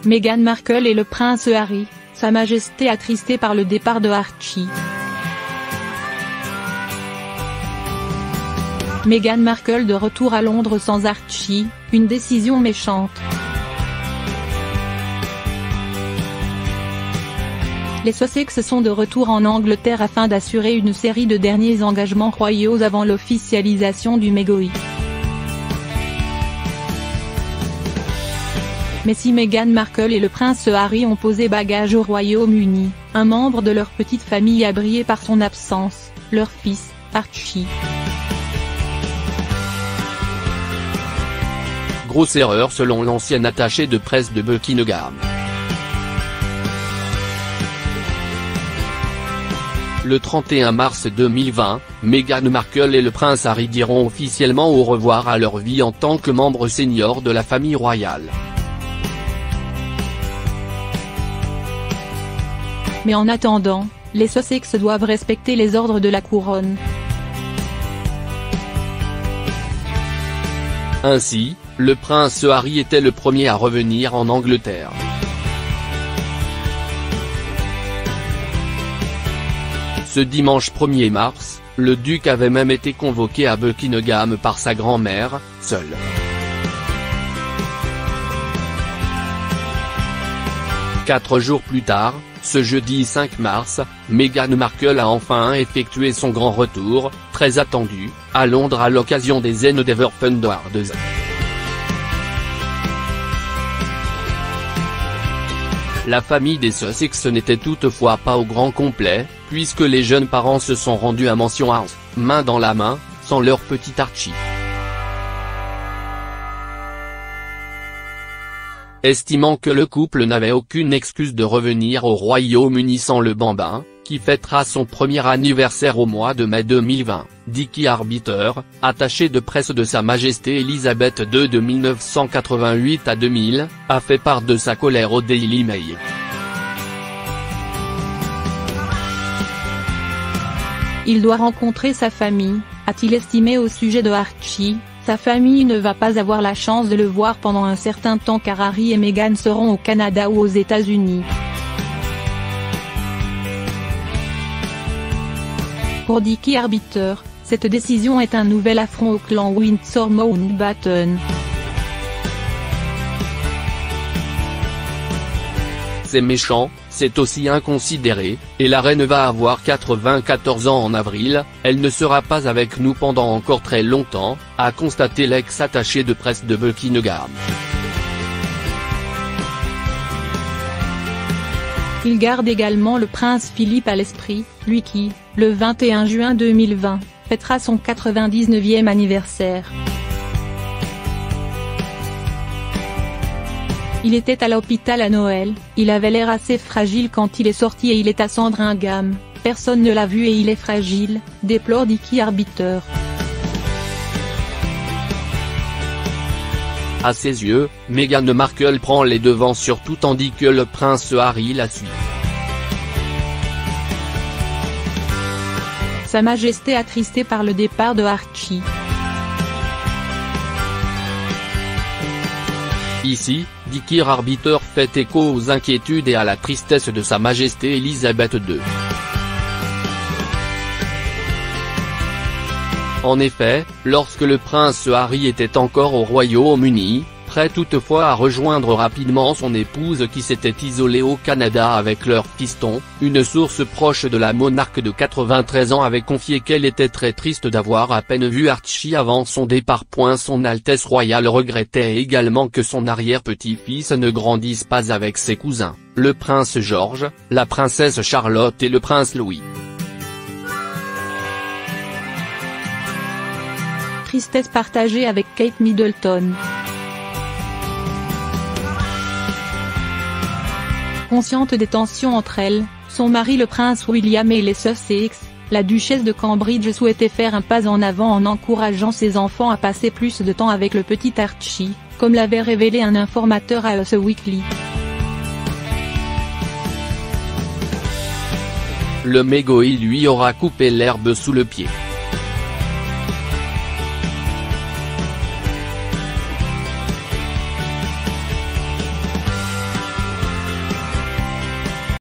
Meghan Markle et le prince Harry, Sa Majesté attristée par le départ de Archie. Meghan Markle de retour à Londres sans Archie, une décision méchante. Les Sussex sont de retour en Angleterre afin d'assurer une série de derniers engagements royaux avant l'officialisation du mégoï. Mais si Meghan Markle et le prince Harry ont posé bagages au Royaume-Uni, un membre de leur petite famille a brillé par son absence, leur fils, Archie. Grosse erreur selon l'ancien attaché de presse de Buckingham. Le 31 mars 2020, Meghan Markle et le prince Harry diront officiellement au revoir à leur vie en tant que membres seniors de la famille royale. Mais en attendant, les Sussex doivent respecter les ordres de la couronne. Ainsi, le prince Harry était le premier à revenir en Angleterre. Ce dimanche 1er mars, le duc avait même été convoqué à Buckingham par sa grand-mère, seule. Quatre jours plus tard, ce jeudi 5 mars, Meghan Markle a enfin effectué son grand retour, très attendu, à Londres à l'occasion des Endeavour Fund Awards. La famille des Sussex n'était toutefois pas au grand complet, puisque les jeunes parents se sont rendus à Mansion House, main dans la main, sans leur petit Archie. Estimant que le couple n'avait aucune excuse de revenir au Royaume-Uni sans le bambin, qui fêtera son premier anniversaire au mois de mai 2020, Dickie Arbiter, attaché de presse de Sa Majesté Elisabeth II de 1988 à 2000, a fait part de sa colère au Daily Mail. Il doit rencontrer sa famille, a-t-il estimé au sujet de Archie. Sa famille ne va pas avoir la chance de le voir pendant un certain temps car Harry et Meghan seront au Canada ou aux États-Unis. Pour Dickie Arbiter, cette décision est un nouvel affront au clan Windsor Mountbatten. C'est méchant, c'est aussi inconsidéré, et la reine va avoir 94 ans en avril, elle ne sera pas avec nous pendant encore très longtemps, a constaté l'ex-attaché de presse de Buckingham. Il garde également le prince Philippe à l'esprit, lui qui, le 21 juin 2020, fêtera son 99e anniversaire. Il était à l'hôpital à Noël, il avait l'air assez fragile quand il est sorti et il est à Sandringham, personne ne l'a vu et il est fragile, déplore Dickie Arbiter. À ses yeux, Meghan Markle prend les devants sur tout tandis que le prince Harry la suit. Sa Majesté attristée par le départ de Archie. Ici, Dickie Arbiter fait écho aux inquiétudes et à la tristesse de Sa Majesté Elisabeth II. En effet, lorsque le prince Harry était encore au Royaume-Uni, prêt toutefois à rejoindre rapidement son épouse qui s'était isolée au Canada avec leur fiston, une source proche de la monarque de 93 ans avait confié qu'elle était très triste d'avoir à peine vu Archie avant son départ. Son Altesse royale regrettait également que son arrière-petit-fils ne grandisse pas avec ses cousins, le prince George, la princesse Charlotte et le prince Louis. Tristesse partagée avec Kate Middleton. Consciente des tensions entre elle, son mari le prince William et les Sussex, la duchesse de Cambridge souhaitait faire un pas en avant en encourageant ses enfants à passer plus de temps avec le petit Archie, comme l'avait révélé un informateur à Us Weekly. Le mégoï lui aura coupé l'herbe sous le pied.